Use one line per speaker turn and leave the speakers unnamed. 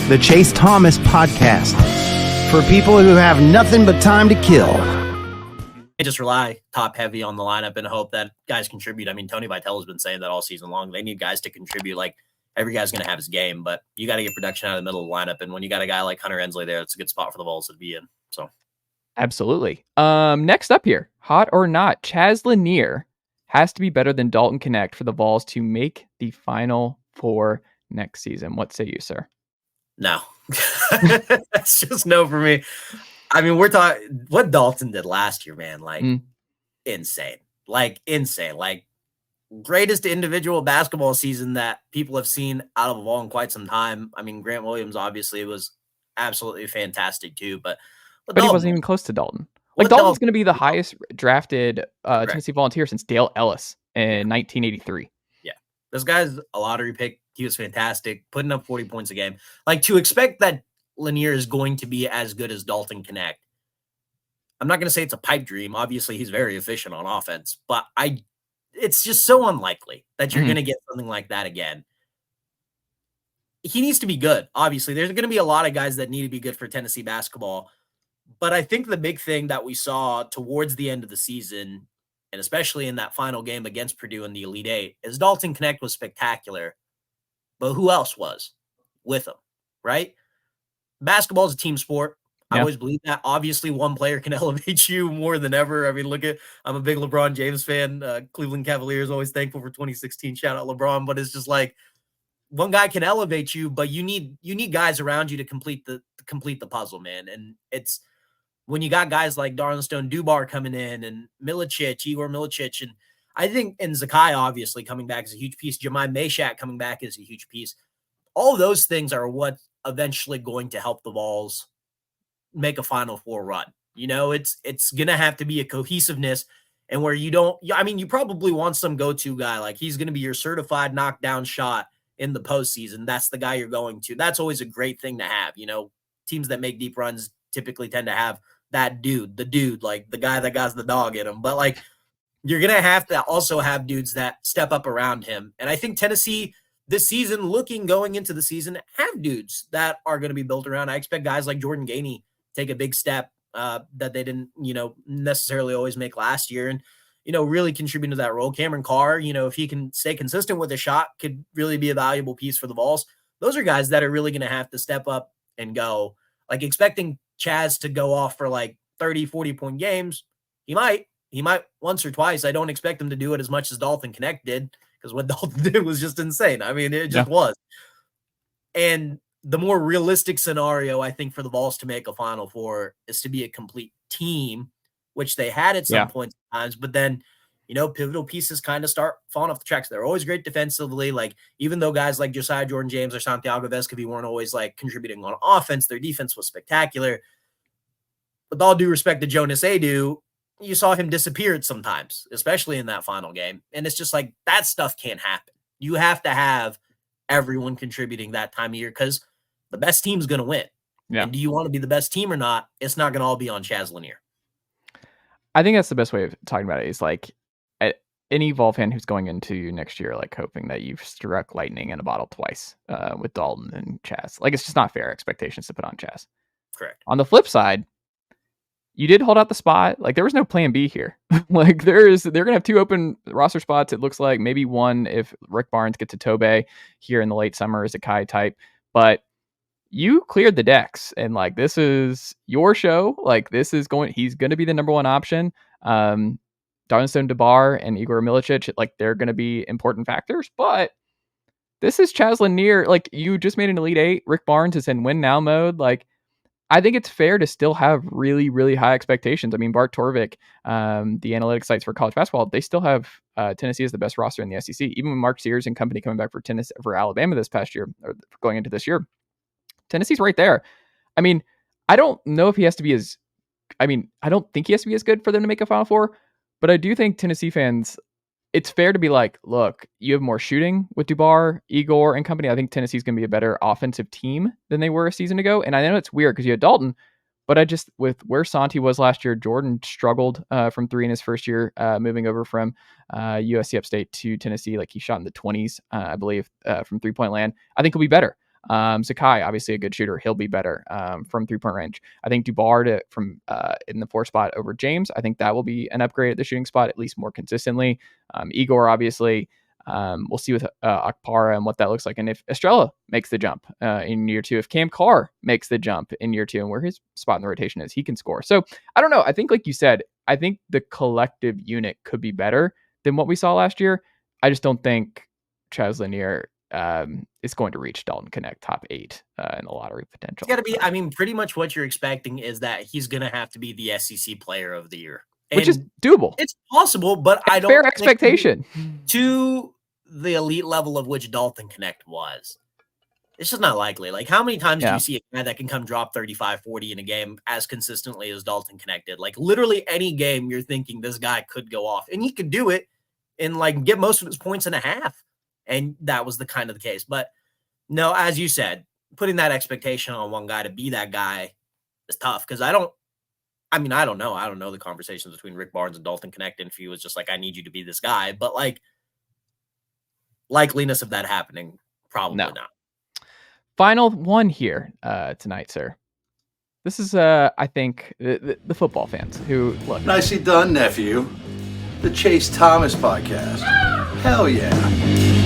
the Chase Thomas Podcast, for people who have nothing but time to kill.
They just rely top heavy on the lineup and hope that guys contribute. I mean, Tony Vitello's been saying that all season long. They need guys to contribute. Like, every guy's going to have his game, but you got to get production out of the middle of the lineup. And when you got a guy like Hunter Ensley there, it's a good spot for the Vols to be in. So,
absolutely. Next up here, hot or not, Chaz Lanier has to be better than Dalton Knecht for the Vols to make the Final Four next season. What say you, sir?
No. That's just no for me. I mean, we're talking what Dalton did last year, man. Like, insane. Like, greatest individual basketball season that people have seen out of a Vol in quite some time. I mean, Grant Williams obviously was absolutely fantastic too, but
he wasn't even close to Dalton. Like, Dalton's going to be the highest drafted Tennessee Volunteer since Dale Ellis in 1983.
Yeah. This guy's a lottery pick. He was fantastic, putting up 40 points a game. Like, to expect that Lanier is going to be as good as Dalton Knecht, I'm not going to say it's a pipe dream. Obviously, he's very efficient on offense, but it's just so unlikely that you're going to get something like that again. He needs to be good. Obviously, there's going to be a lot of guys that need to be good for Tennessee basketball. But I think the big thing that we saw towards the end of the season, and especially in that final game against Purdue in the Elite Eight, is Dalton Knecht was spectacular. But who else was with him, right? Basketball is a team sport. Yeah. I always believe that. Obviously, one player can elevate you more than ever. I mean, I'm a big LeBron James fan. Cleveland Cavaliers, always thankful for 2016. Shout out LeBron. But it's just like one guy can elevate you, but you need guys around you to complete the puzzle, man. And it's when you got guys like Darlington Dubar coming in and Igor Milicic, and I think, and Zakai obviously coming back is a huge piece. Jemai Meshack coming back is a huge piece. All of those things are what eventually going to help the Vols make a Final Four run. You know, it's going to have to be a cohesiveness, and where you don't, I mean, you probably want some go-to guy. Like, he's going to be your certified knockdown shot in the postseason. That's the guy you're going to. That's always a great thing to have. You know, teams that make deep runs typically tend to have that dude, like the guy that got the dog in him. But like, you're going to have to also have dudes that step up around him. And I think Tennessee this season, going into the season, have dudes that are going to be built around. I expect guys like Jordan Gainey take a big step that they didn't, necessarily always make last year, and, really contribute to that role. Cameron Carr, if he can stay consistent with a shot, could really be a valuable piece for the Vols. Those are guys that are really going to have to step up and go. Like, expecting Chaz to go off for like 30, 40-point games, he might once or twice. I don't expect him to do it as much as Dalton Knecht did, because what Dalton did was just insane. I mean, it just was. And the more realistic scenario, I think, for the Vols to make a Final Four is to be a complete team, which they had at some points in times, but then, pivotal pieces kind of start falling off the tracks. They're always great defensively. Like, even though guys like Josiah Jordan-James or Santiago Vescovi weren't always like contributing on offense, their defense was spectacular. With all due respect to Jonas Adu, you saw him disappear sometimes, especially in that final game. And it's just like, that stuff can't happen. You have to have everyone contributing that time of year, because the best team's going to win. Yeah. And do you want to be the best team or not? It's not going to all be on Chaz Lanier.
I think that's the best way of talking about it, is like, any Vol fan who's going into next year, like, hoping that you've struck lightning in a bottle twice with Dalton and Chaz. Like, it's just not fair expectations to put on Chaz.
Correct.
On the flip side, you did hold out the spot. Like, there was no plan B here. Like, they're going to have two open roster spots. It looks like maybe one if Rick Barnes gets a Tobe here in the late summer as a Kai type. But you cleared the decks, and like, this is your show. Like, he's going to be the number one option. Darlington DeBar and Igor Milicic, like, they're going to be important factors, but this is Chaz Lanier. Like, you just made an Elite Eight. Rick Barnes is in win now mode. Like, I think it's fair to still have really, really high expectations. I mean, Bart Torvik, the analytics sites for college basketball, they still have Tennessee as the best roster in the SEC. Even with Mark Sears and company coming back for Alabama this past year, or going into this year, Tennessee's right there. I mean, I don't think he has to be as good for them to make a Final Four, but I do think Tennessee fans, it's fair to be like, look, you have more shooting with Dubar, Igor, and company. I think Tennessee's going to be a better offensive team than they were a season ago. And I know it's weird because you had Dalton, but with where Santi was last year, Jordan struggled from three in his first year, moving over from USC Upstate to Tennessee. Like, he shot in the 20s, I believe, from 3-point land. I think he'll be better. Sakai, obviously a good shooter. He'll be better from 3-point range. I think Dubard from in the 4 spot over James. I think that will be an upgrade at the shooting spot, at least more consistently. Igor, obviously. We'll see with Akpara and what that looks like. And if Estrella makes the jump in year 2, if Cam Carr makes the jump in year 2 and where his spot in the rotation is, he can score. So I don't know. I think, like you said, I think the collective unit could be better than what we saw last year. I just don't think Chaz Lanier is going to reach Dalton Knecht top 8 in the lottery potential.
It's got to be, I mean, pretty much what you're expecting is that he's going to have to be the SEC player of the year.
Which is doable.
It's possible, but I don't
fair expectation
to the elite level of which Dalton Knecht was. It's just not likely. Like, how many times do you see a guy that can come drop 35, 40 in a game as consistently as Dalton Knecht did? Like, literally any game you're thinking this guy could go off, and he could do it and like get most of his points in a half. And that was the kind of the case. But no, as you said, putting that expectation on one guy to be that guy is tough, because I don't know. I don't know the conversations between Rick Barnes and Dalton Knecht, and if he was just like, I need you to be this guy. But like, likeliness of that happening, probably not.
Final one here tonight, sir. This is, I think, the football fans who look.
Nicely done, nephew. The Chase Thomas podcast. Hell yeah.